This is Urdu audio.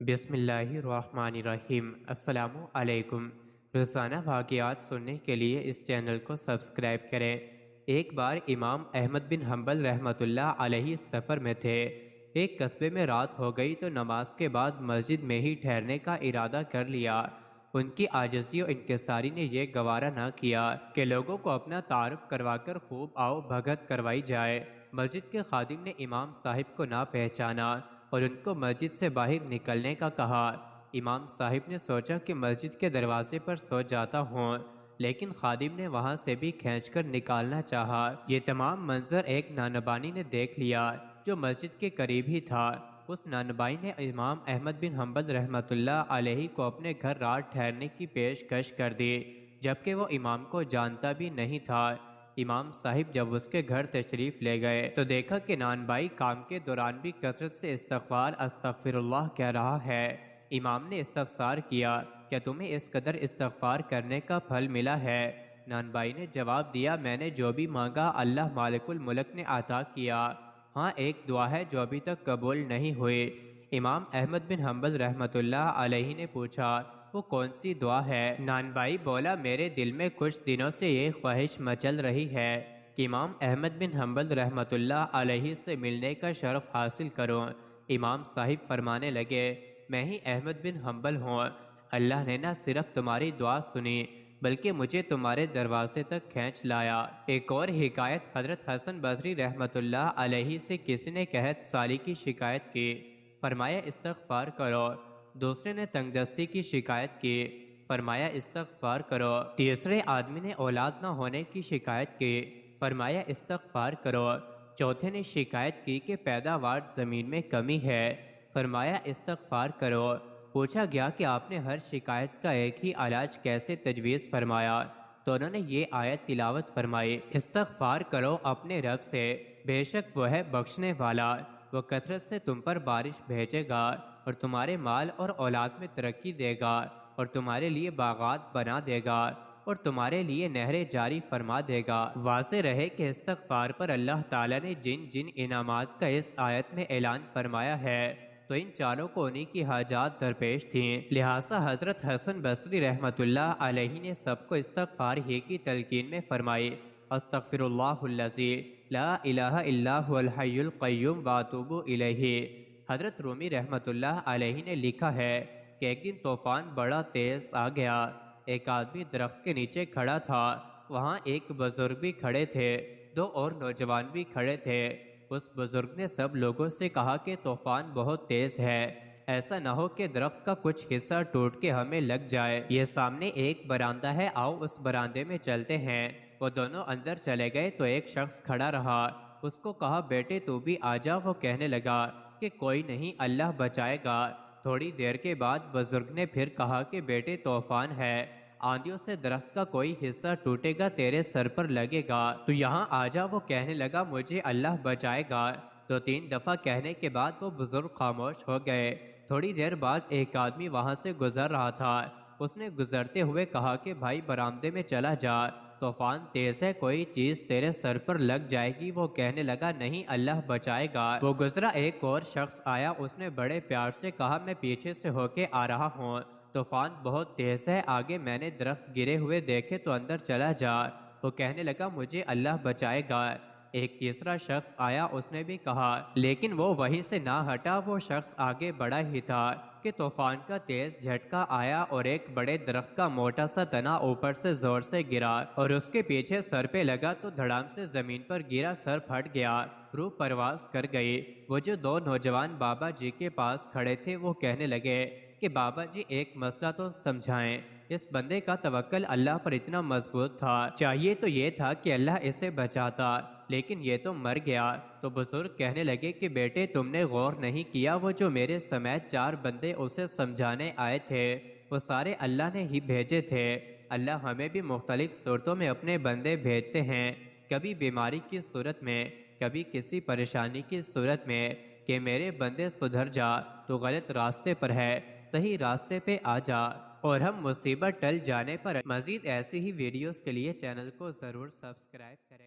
بسم اللہ الرحمن الرحیم۔ السلام علیکم۔ روزانہ واقعات سننے کے لیے اس چینل کو سبسکرائب کریں۔ ایک بار امام احمد بن حنبل رحمۃ اللہ علیہ سفر میں تھے۔ ایک قصبے میں رات ہو گئی تو نماز کے بعد مسجد میں ہی ٹھہرنے کا ارادہ کر لیا۔ ان کی عاجزی و انکساری نے یہ گوارا نہ کیا کہ لوگوں کو اپنا تعارف کروا کر خوب آؤ بھگت کروائی جائے۔ مسجد کے خادم نے امام صاحب کو نہ پہچانا اور ان کو مسجد سے باہر نکلنے کا کہا۔ امام صاحب نے سوچا کہ مسجد کے دروازے پر سو جاتا ہوں، لیکن خادم نے وہاں سے بھی کھینچ کر نکالنا چاہا۔ یہ تمام منظر ایک نانبانی نے دیکھ لیا جو مسجد کے قریب ہی تھا۔ اس نانبائی نے امام احمد بن حنبل رحمۃ اللہ علیہ کو اپنے گھر رات ٹھہرنے کی پیشکش کر دی، جبکہ وہ امام کو جانتا بھی نہیں تھا۔ امام صاحب جب اس کے گھر تشریف لے گئے تو دیکھا کہ نانبائی کام کے دوران بھی کثرت سے استغفار استغفر اللہ کہہ رہا ہے۔ امام نے استفسار کیا، کیا تمہیں اس قدر استغفار کرنے کا پھل ملا ہے؟ نانبائی نے جواب دیا، میں نے جو بھی مانگا اللہ مالک الملک نے عطا کیا، ہاں ایک دعا ہے جو ابھی تک قبول نہیں ہوئی۔ امام احمد بن حنبل رحمۃ اللہ علیہ نے پوچھا، وہ کون سی دعا ہے؟ نانبائی بولا، میرے دل میں کچھ دنوں سے یہ خواہش مچل رہی ہے کہ امام احمد بن حنبل رحمۃ اللہ علیہ سے ملنے کا شرف حاصل کروں۔ امام صاحب فرمانے لگے، میں ہی احمد بن حنبل ہوں۔ اللہ نے نہ صرف تمہاری دعا سنی بلکہ مجھے تمہارے دروازے تک کھینچ لایا۔ ایک اور حکایت، حضرت حسن بصری رحمۃ اللہ علیہ سے کسی نے قحط سالی کی شکایت کی، فرمایا استغفار کرو۔ دوسرے نے تنگ دستی کی شکایت کی، فرمایا استغفار کرو۔ تیسرے آدمی نے اولاد نہ ہونے کی شکایت کی، فرمایا استغفار کرو۔ چوتھے نے شکایت کی کہ پیداوار زمین میں کمی ہے، فرمایا استغفار کرو۔ پوچھا گیا کہ آپ نے ہر شکایت کا ایک ہی علاج کیسے تجویز فرمایا؟ تو انہوں نے یہ آیت تلاوت فرمائی، استغفار کرو اپنے رب سے، بے شک وہ ہے بخشنے والا، وہ کثرت سے تم پر بارش بھیجے گا اور تمہارے مال اور اولاد میں ترقی دے گا اور تمہارے لیے باغات بنا دے گا اور تمہارے لیے نہریں جاری فرما دے گا۔ واضح رہے کہ استغفار پر اللہ تعالیٰ نے جن جن انعامات کا اس آیت میں اعلان فرمایا ہے تو ان چاروں کو انہی کی حاجات درپیش تھیں، لہٰذا حضرت حسن بصری رحمۃ اللہ علیہ نے سب کو استغفار ہی کی تلقین میں فرمائی، استغفر اللہ الذی لا الہ الا هو الحی القیوم واتوب الیہ۔ حضرت رومی رحمۃ اللہ علیہ نے لکھا ہے کہ ایک دن طوفان بڑا تیز آ گیا، ایک آدمی درخت کے نیچے کھڑا تھا، وہاں ایک بزرگ بھی کھڑے تھے، دو اور نوجوان بھی کھڑے تھے۔ اس بزرگ نے سب لوگوں سے کہا کہ طوفان بہت تیز ہے، ایسا نہ ہو کہ درخت کا کچھ حصہ ٹوٹ کے ہمیں لگ جائے، یہ سامنے ایک برآمدہ ہے، آؤ اس برآمدے میں چلتے ہیں۔ وہ دونوں اندر چلے گئے تو ایک شخص کھڑا رہا، اس کو کہا بیٹے تو بھی آ جا۔ وہ کہنے لگا کہ کوئی نہیں، اللہ بچائے گا۔ تھوڑی دیر کے بعد بزرگ نے پھر کہا کہ بیٹے طوفان ہے، آندھیوں سے درخت کا کوئی حصہ ٹوٹے گا، تیرے سر پر لگے گا، تو یہاں آ جا۔ وہ کہنے لگا مجھے اللہ بچائے گا۔ دو تین دفعہ کہنے کے بعد وہ بزرگ خاموش ہو گئے۔ تھوڑی دیر بعد ایک آدمی وہاں سے گزر رہا تھا، اس نے گزرتے ہوئے کہا کہ بھائی برآمدے میں چلا جا، طوفان تیز ہے، کوئی چیز تیرے سر پر لگ جائے گی۔ وہ کہنے لگا نہیں، اللہ بچائے گا۔ وہ گزرا ایک اور شخص آیا، اس نے بڑے پیار سے کہا میں پیچھے سے ہو کے آ رہا ہوں، طوفان بہت تیز ہے، آگے میں نے درخت گرے ہوئے دیکھے تو اندر چلا جا۔ وہ کہنے لگا مجھے اللہ بچائے گا۔ ایک تیسرا شخص آیا، اس نے بھی کہا، لیکن وہ وہیں سے نہ ہٹا، وہ شخص آگے بڑھا ہی تھا کہ طوفان کا تیز جھٹکا آیا اور ایک بڑے درخت کا موٹا سا تنا اوپر سے زور سے گرا اور اس کے پیچھے سر پہ لگا تو دھڑام سے زمین پر گرا، سر پھٹ گیا، روح پرواز کر گئی۔ وہ جو دو نوجوان بابا جی کے پاس کھڑے تھے وہ کہنے لگے کہ بابا جی ایک مسئلہ تو سمجھائیں، اس بندے کا توکل اللہ پر اتنا مضبوط تھا، چاہیے تو یہ تھا کہ اللہ اسے بچاتا، لیکن یہ تو مر گیا۔ تو بزرگ کہنے لگے کہ بیٹے تم نے غور نہیں کیا، وہ جو میرے سمیت چار بندے اسے سمجھانے آئے تھے وہ سارے اللہ نے ہی بھیجے تھے۔ اللہ ہمیں بھی مختلف صورتوں میں اپنے بندے بھیجتے ہیں، کبھی بیماری کی صورت میں، کبھی کسی پریشانی کی صورت میں، کہ میرے بندے سدھر جا، تو غلط راستے پر ہے، صحیح راستے پہ آ جا۔ اور ہم مصیبت ٹل جانے پر مزید ایسی ہی ویڈیوز کے لیے چینل کو ضرور سبسکرائب کریں۔